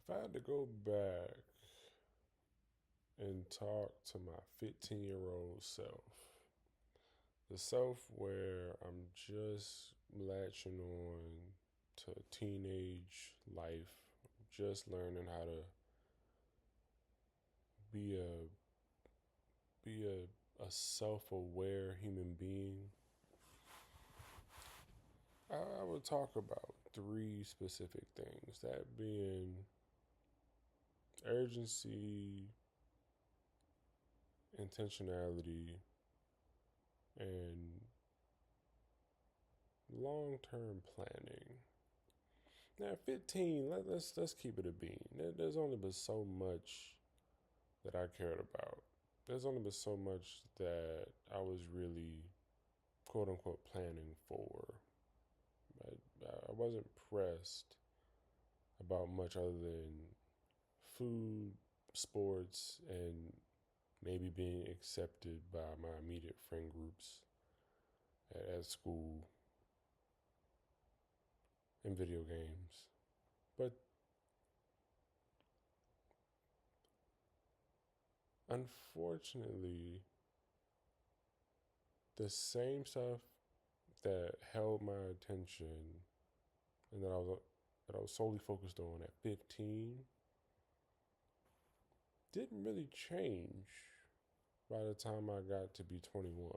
If I had to go back and talk to my 15-year-old self, the self where I'm just latching on to teenage life, just learning how to be a self-aware human being, I would talk about three specific things. That being urgency, intentionality, and long-term planning. Now, at 15, let's keep it a bean. There's only been so much that I cared about. There's only been so much that I was really, quote unquote, planning for. I wasn't pressed about much other than food, sports, and maybe being accepted by my immediate friend groups at school and video games. But unfortunately, the same stuff that held my attention and that I was solely focused on at 15 didn't really change by the time I got to be 21,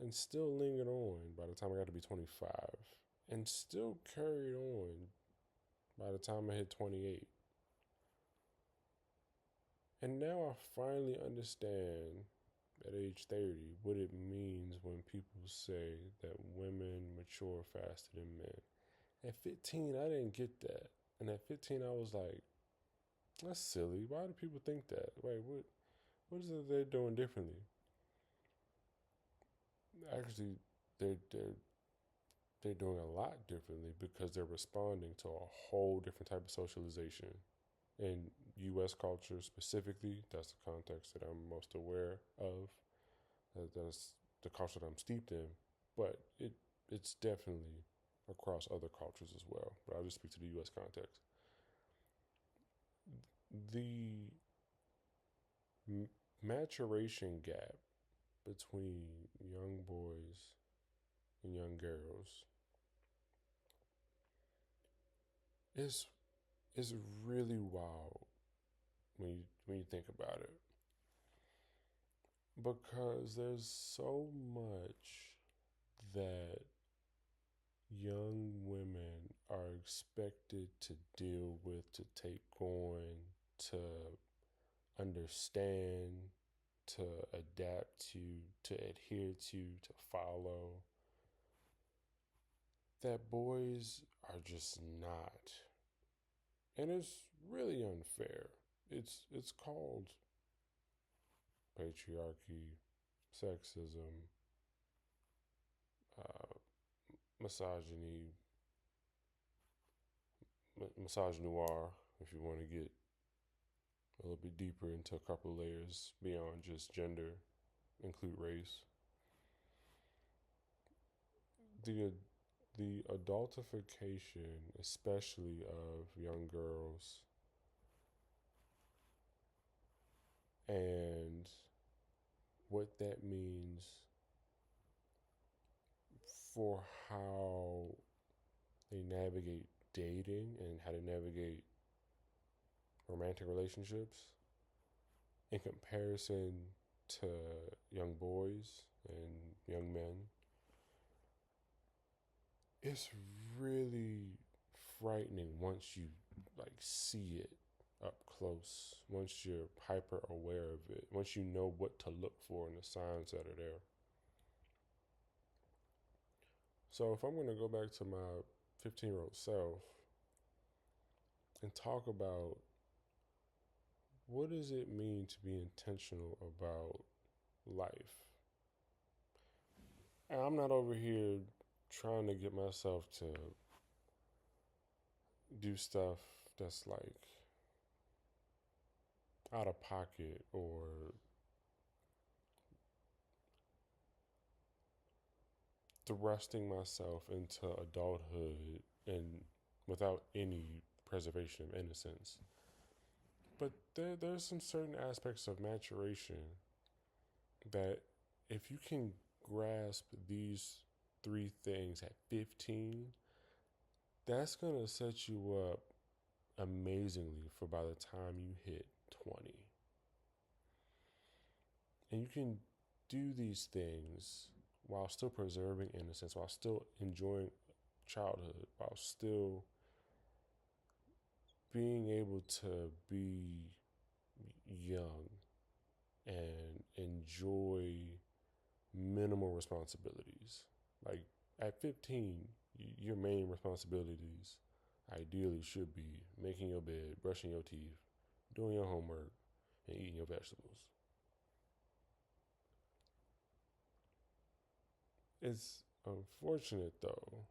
and still lingered on by the time I got to be 25, and still carried on by the time I hit 28. And now I finally understand at age 30 what it means when people say that women mature faster than men. At 15, I didn't get that. And at 15, I was like, that's silly. Why do people think that? Wait, what is it they're doing differently? Actually, they're doing a lot differently because they're responding to a whole different type of socialization. In U.S. culture specifically, that's the context that I'm most aware of. That's the culture that I'm steeped in. But it's definitely across other cultures as well. But I'll just speak to the U.S. context. The maturation gap between young boys and young girls is is really wild when you think about it, because there's so much that young women are expected to deal with, to take on, to understand, to adapt to adhere to follow, that boys are just not. And it's really unfair. It's called patriarchy, sexism, uh, misogyny, misogynoir, if you want to get a little bit deeper into a couple layers beyond just gender, include race. The the adultification, especially of young girls, and what that means for how they navigate dating and how to navigate romantic relationships in comparison to young boys and young men, it's really frightening once you see it up close, once you're hyper aware of it, once you know what to look for and the signs that are there. So if I'm going to go back to my 15-year-old self and talk about what does it mean to be intentional about life, and I'm not over here trying to get myself to do stuff that's out of pocket or thrusting myself into adulthood and without any preservation of innocence. But there's some certain aspects of maturation that if you can grasp these three things at 15, that's going to set you up amazingly for by the time you hit 20. And you can do these things while still preserving innocence, while still enjoying childhood, while still being able to be young and enjoy minimal responsibilities. Like at 15, your main responsibilities ideally should be making your bed, brushing your teeth, doing your homework, and eating your vegetables. It's unfortunate though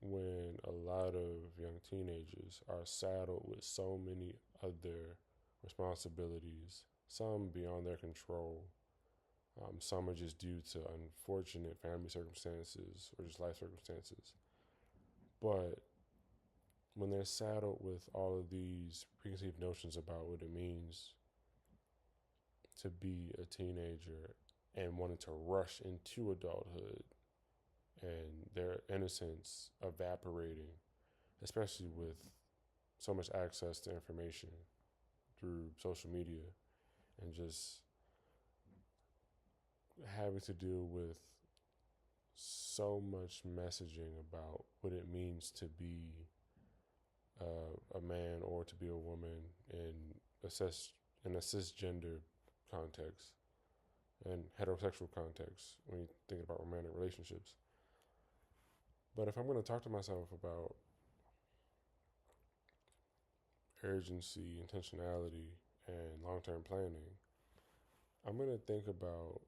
when a lot of young teenagers are saddled with so many other responsibilities, some beyond their control. Some are just due to unfortunate family circumstances or just life circumstances. But when they're saddled with all of these preconceived notions about what it means to be a teenager and wanting to rush into adulthood and their innocence evaporating, especially with so much access to information through social media and just having to deal with so much messaging about what it means to be a man or to be a woman in a cisgender context and heterosexual context when you think about romantic relationships. But if I'm going to talk to myself about urgency, intentionality, and long-term planning, I'm going to think about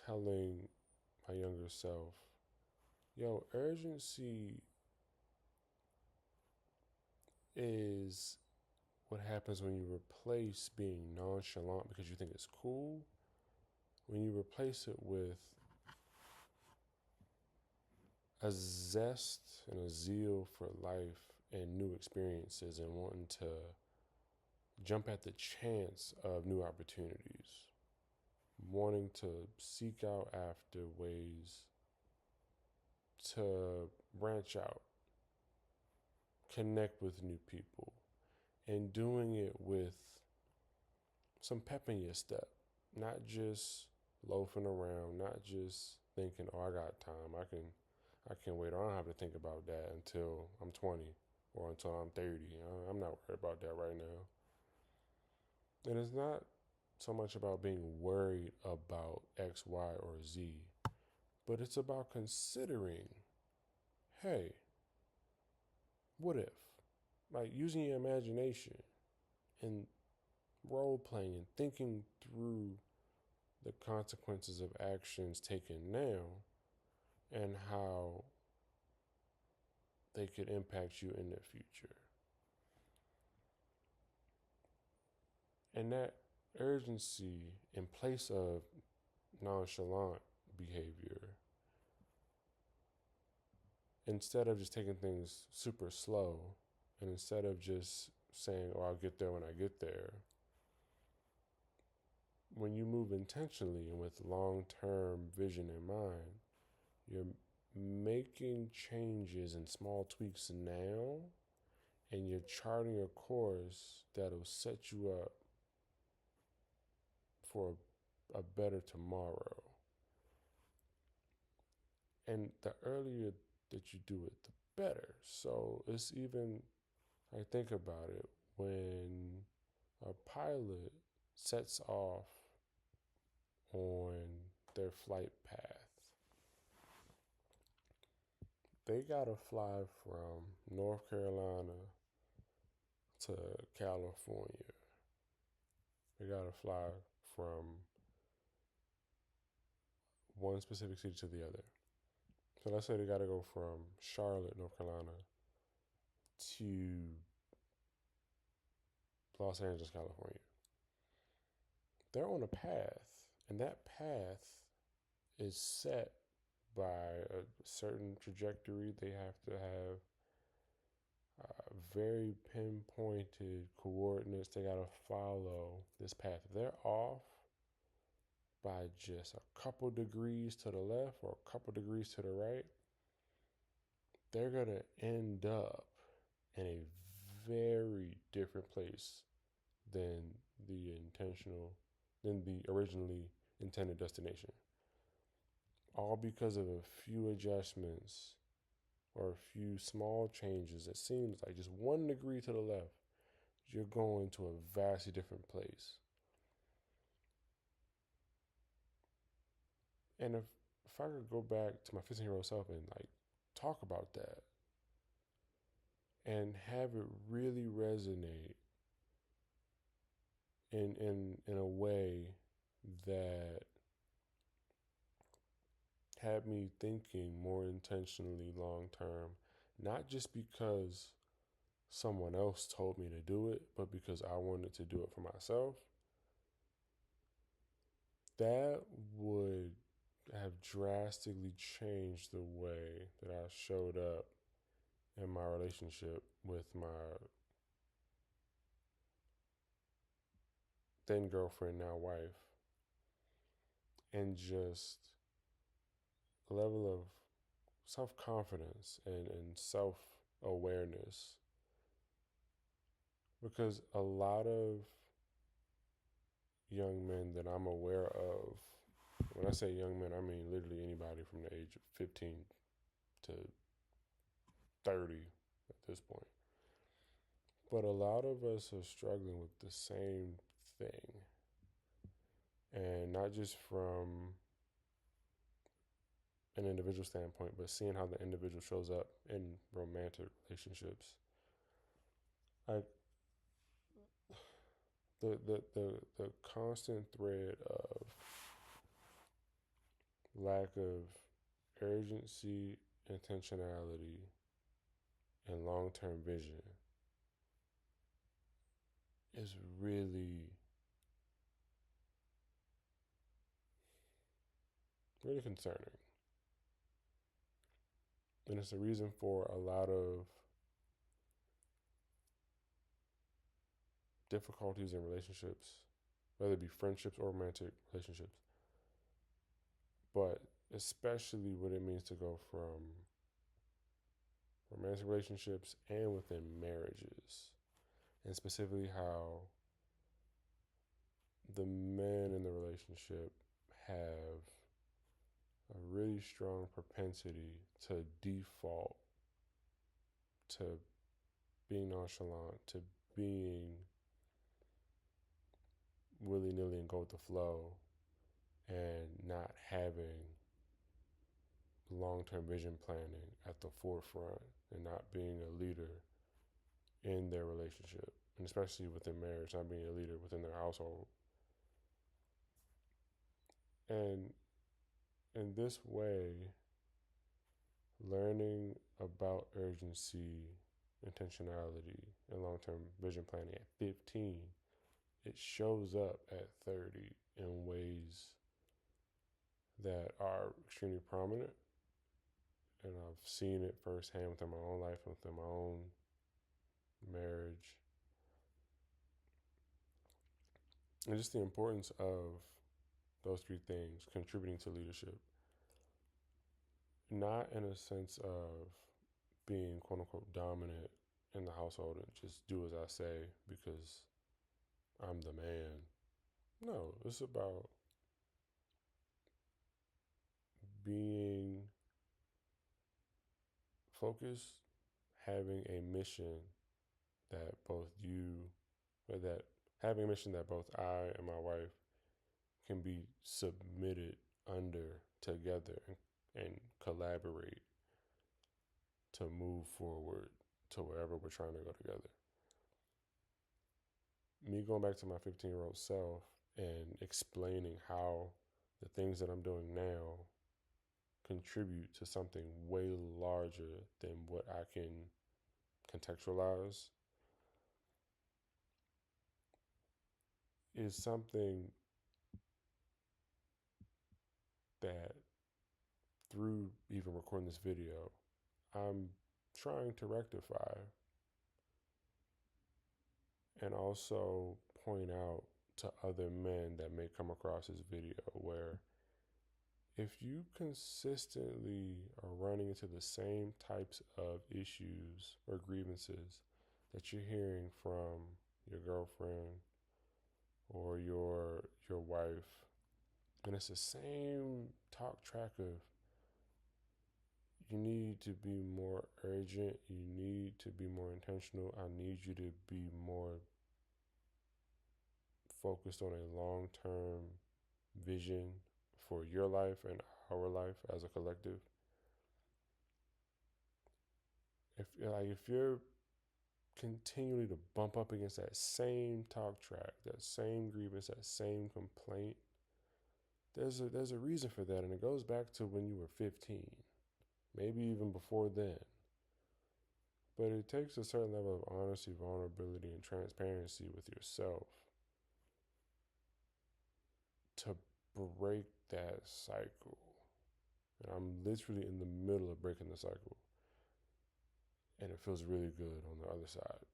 telling my younger self, yo, urgency is what happens when you replace being nonchalant because you think it's cool, when you replace it with a zest and a zeal for life and new experiences and wanting to jump at the chance of new opportunities, wanting to seek out after ways to branch out, connect with new people, and doing it with some pep in your step, not just loafing around, not just thinking, oh, I got time, I can wait, I don't have to think about that until I'm 20 or until I'm 30. I'm not worried about that right now. And it's not so much about being worried about X, Y, or Z, but it's about considering, hey, what if? Like using your imagination and role playing and thinking through the consequences of actions taken now and how they could impact you in the future. And that urgency in place of nonchalant behavior, instead of just taking things super slow, and instead of just saying, oh, I'll get there when I get there, when you move intentionally and with long-term vision in mind, you're making changes and small tweaks now, and you're charting a course that'll set you up for a better tomorrow. And the earlier that you do it, the better. So it's even, I think about it, when a pilot sets off on their flight path, they gotta fly from North Carolina to California. They gotta fly from one specific city to the other. So let's say they gotta go from Charlotte, North Carolina to Los Angeles, California. They're on a path, and that path is set by a certain trajectory they have to have very pinpointed coordinates they got to follow this path. If they're off by just a couple degrees to the left or a couple degrees to the right, they're going to end up in a very different place than than the originally intended destination. All because of a few adjustments or a few small changes. It seems like just 1 degree to the left, you're going to a vastly different place. And if I could go back to my 15-year-old self and like talk about that and have it really resonate in a way that had me thinking more intentionally long term, not just because someone else told me to do it, but because I wanted to do it for myself, that would have drastically changed the way that I showed up in my relationship with my then girlfriend, now wife, and just a level of self confidence and self awareness. Because a lot of young men that I'm aware of, when I say young men, I mean literally anybody from the age of 15 to 30 at this point. But a lot of us are struggling with the same thing. And not just from an individual standpoint, but seeing how the individual shows up in romantic relationships. Like the constant thread of lack of urgency, intentionality, and long term vision is really concerning. And it's a reason for a lot of difficulties in relationships, whether it be friendships or romantic relationships, but especially what it means to go from romantic relationships and within marriages, and specifically how the men in the relationship have a really strong propensity to default to being nonchalant, to being willy nilly and go with the flow, and not having long term vision planning at the forefront and not being a leader in their relationship, and especially within marriage, not being a leader within their household. And in this way, learning about urgency, intentionality, and long term vision planning at 15, it shows up at 30 in ways that are extremely prominent. And I've seen it firsthand within my own life, within my own marriage. And just the importance of those three things contributing to leadership. Not in a sense of being quote unquote dominant in the household and just do as I say because I'm the man. No, it's about being focused, having a mission that both you, or that having a mission that both I and my wife can be submitted under together and collaborate to move forward to wherever we're trying to go together. Me going back to my 15-year-old self and explaining how the things that I'm doing now contribute to something way larger than what I can contextualize is something that through even recording this video, I'm trying to rectify and also point out to other men that may come across this video where if you consistently are running into the same types of issues or grievances that you're hearing from your girlfriend or your wife, and it's the same talk track of you need to be more urgent, you need to be more intentional, I need you to be more focused on a long-term vision for your life and our life as a collective. If you're continually to bump up against that same talk track, that same grievance, that same complaint, there's a reason for that, and it goes back to when you were 15, maybe even before then. But it takes a certain level of honesty, vulnerability, and transparency with yourself to break that cycle. And I'm literally in the middle of breaking the cycle, and it feels really good on the other side.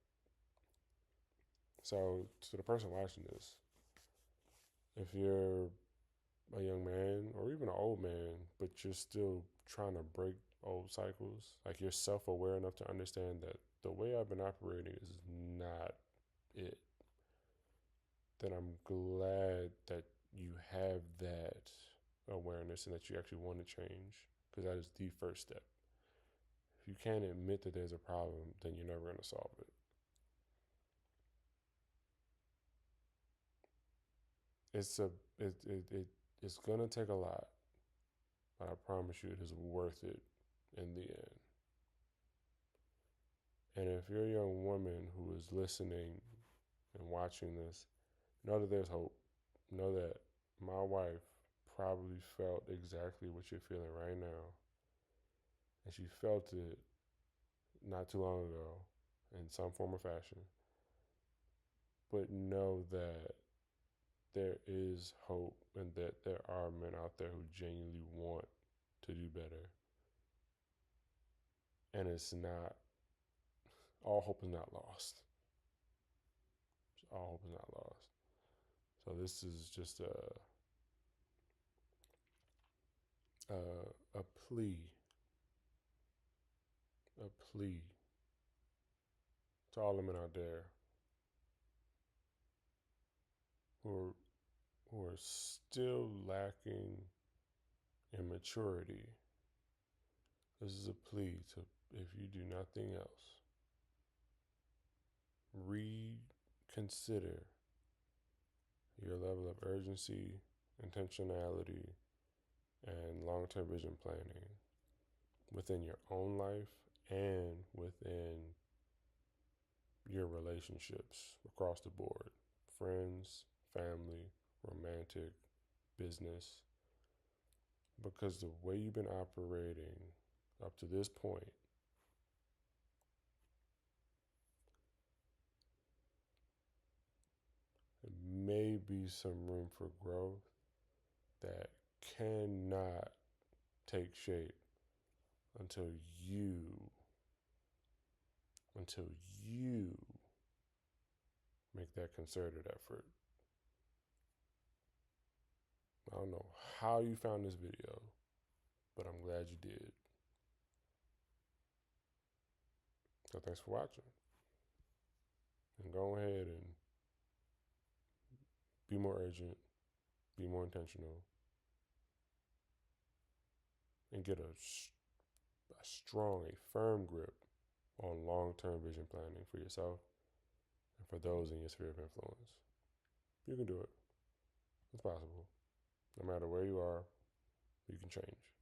So, to the person watching this, if you're a young man or even an old man, but you're still trying to break old cycles, like you're self aware enough to understand that the way I've been operating is not it, then I'm glad that you have that awareness and that you actually want to change, because that is the first step. If you can't admit that there's a problem, then you're never going to solve it. It's a it's gonna take a lot, but I promise you it is worth it in the end. And if you're a young woman who is listening and watching this, know that there's hope. Know that my wife probably felt exactly what you're feeling right now. And she felt it not too long ago in some form or fashion. But know that there is hope and that there are men out there who genuinely want to do better. And it's not, all hope is not lost. All hope is not lost. So this is just a plea, a plea to all the men out there who are still lacking in maturity. This is a plea to, if you do nothing else, reconsider your level of urgency, intentionality, and long-term vision planning within your own life and within your relationships across the board. Friends, family, romantic, business. Because the way you've been operating up to this point, there may be some room for growth that cannot take shape until you make that concerted effort. I don't know how you found this video, but I'm glad you did. So thanks for watching. And go ahead and be more urgent, be more intentional, and get a strong, a firm grip on long-term vision planning for yourself and for those in your sphere of influence. You can do it. It's possible. No matter where you are, you can change.